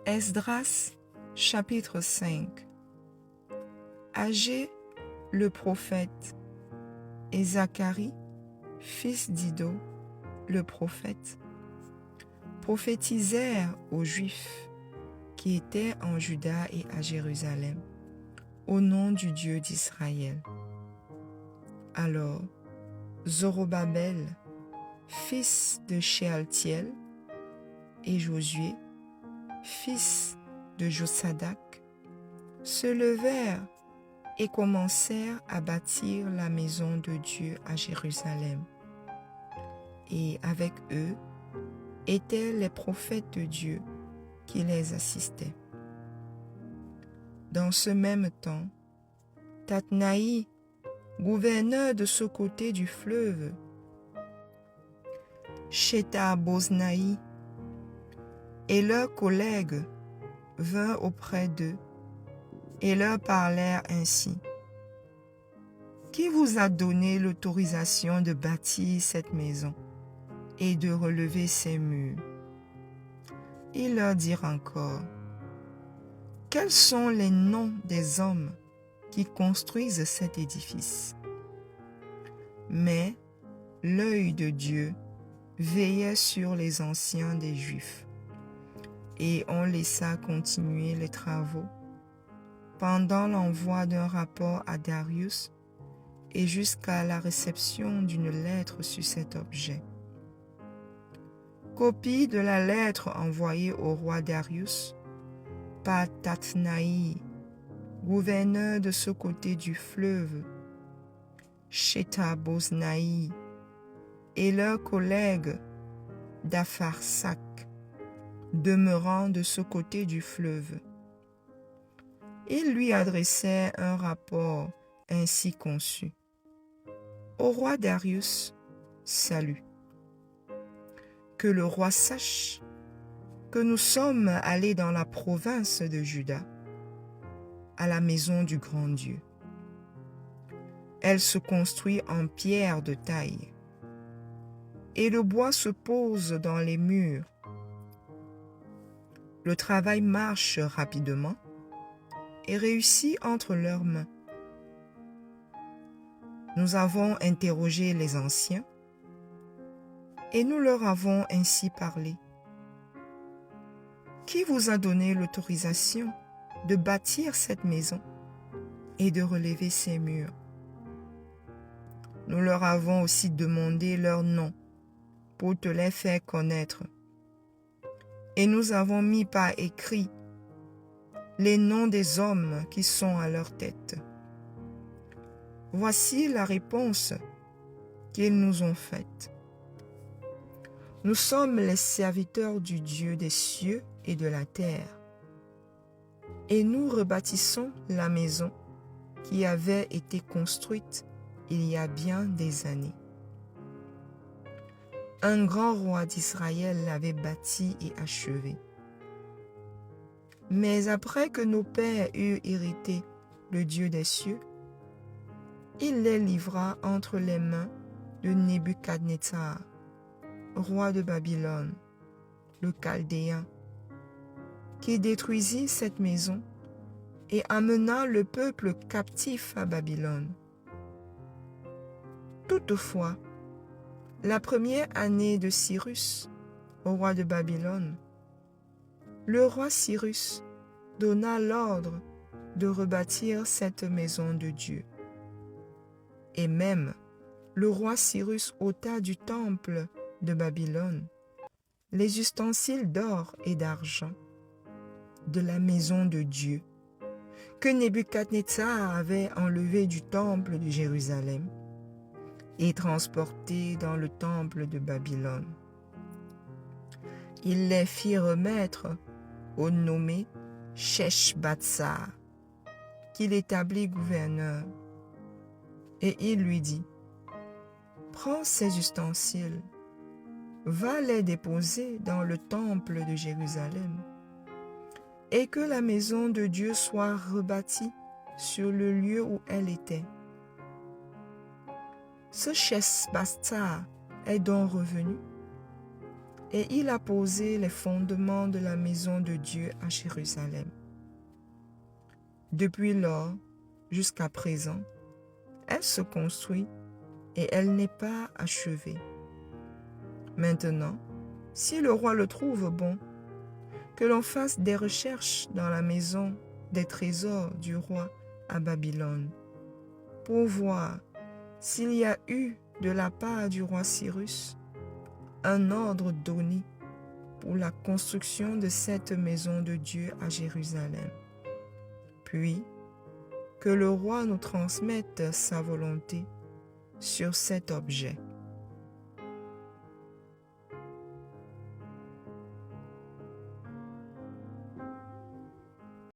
Esdras, chapitre 5. Agé, le prophète, et Zacharie, fils d'Iddo, le prophète, prophétisèrent aux Juifs qui étaient en Juda et à Jérusalem, au nom du Dieu d'Israël. Alors, Zorobabel, fils de Shealtiel, et Josué, fils de Josadac, se levèrent et commencèrent à bâtir la maison de Dieu à Jérusalem. Et avec eux étaient les prophètes de Dieu qui les assistaient. Dans ce même temps, Tatnaï, gouverneur de ce côté du fleuve, Shétar-Boznaï et leurs collègues vinrent auprès d'eux et leur parlèrent ainsi. Qui vous a donné l'autorisation de bâtir cette maison et de relever ses murs? Ils leur dirent encore, quels sont les noms des hommes qui construisent cet édifice? Mais l'œil de Dieu veillait sur les anciens des Juifs, et on laissa continuer les travaux pendant l'envoi d'un rapport à Darius et jusqu'à la réception d'une lettre sur cet objet. Copie de la lettre envoyée au roi Darius par Tatnaï, gouverneur de ce côté du fleuve, Shétar-Boznaï et leurs collègues d'Apharsac, demeurant de ce côté du fleuve. Ils lui adressèrent un rapport ainsi conçu. Au roi Darius, salut. Que le roi sache que nous sommes allés dans la province de Juda, à la maison du grand Dieu. Elle se construit en pierre de taille, et le bois se pose dans les murs. Le travail marche rapidement et réussit entre leurs mains. Nous avons interrogé les anciens et nous leur avons ainsi parlé. Qui vous a donné l'autorisation de bâtir cette maison et de relever ses murs? Nous leur avons aussi demandé leurs noms pour te les faire connaître. Et nous avons mis par écrit les noms des hommes qui sont à leur tête. Voici la réponse qu'ils nous ont faite. Nous sommes les serviteurs du Dieu des cieux et de la terre, et nous rebâtissons la maison qui avait été construite il y a bien des années. Un grand roi d'Israël l'avait bâti et achevé. Mais après que nos pères eurent hérité le Dieu des cieux, il les livra entre les mains de Nebuchadnezzar, roi de Babylone, le Chaldéen, qui détruisit cette maison et amena le peuple captif à Babylone. Toutefois, la première année de Cyrus, roi de Babylone, le roi Cyrus donna l'ordre de rebâtir cette maison de Dieu. Et même le roi Cyrus ôta du temple de Babylone les ustensiles d'or et d'argent de la maison de Dieu que Nebuchadnezzar avait enlevés du temple de Jérusalem et transportés dans le temple de Babylone. Il les fit remettre au nommé Sheshbatsar, qu'il établit gouverneur. Et il lui dit, « Prends ces ustensiles, va les déposer dans le temple de Jérusalem, et que la maison de Dieu soit rebâtie sur le lieu où elle était. » Ce Sheshbatsar est donc revenu, et il a posé les fondements de la maison de Dieu à Jérusalem. Depuis lors jusqu'à présent, elle se construit et elle n'est pas achevée. Maintenant, si le roi le trouve bon, que l'on fasse des recherches dans la maison des trésors du roi à Babylone, pour voir s'il y a eu de la part du roi Cyrus un ordre donné pour la construction de cette maison de Dieu à Jérusalem. Puis, que le roi nous transmette sa volonté sur cet objet.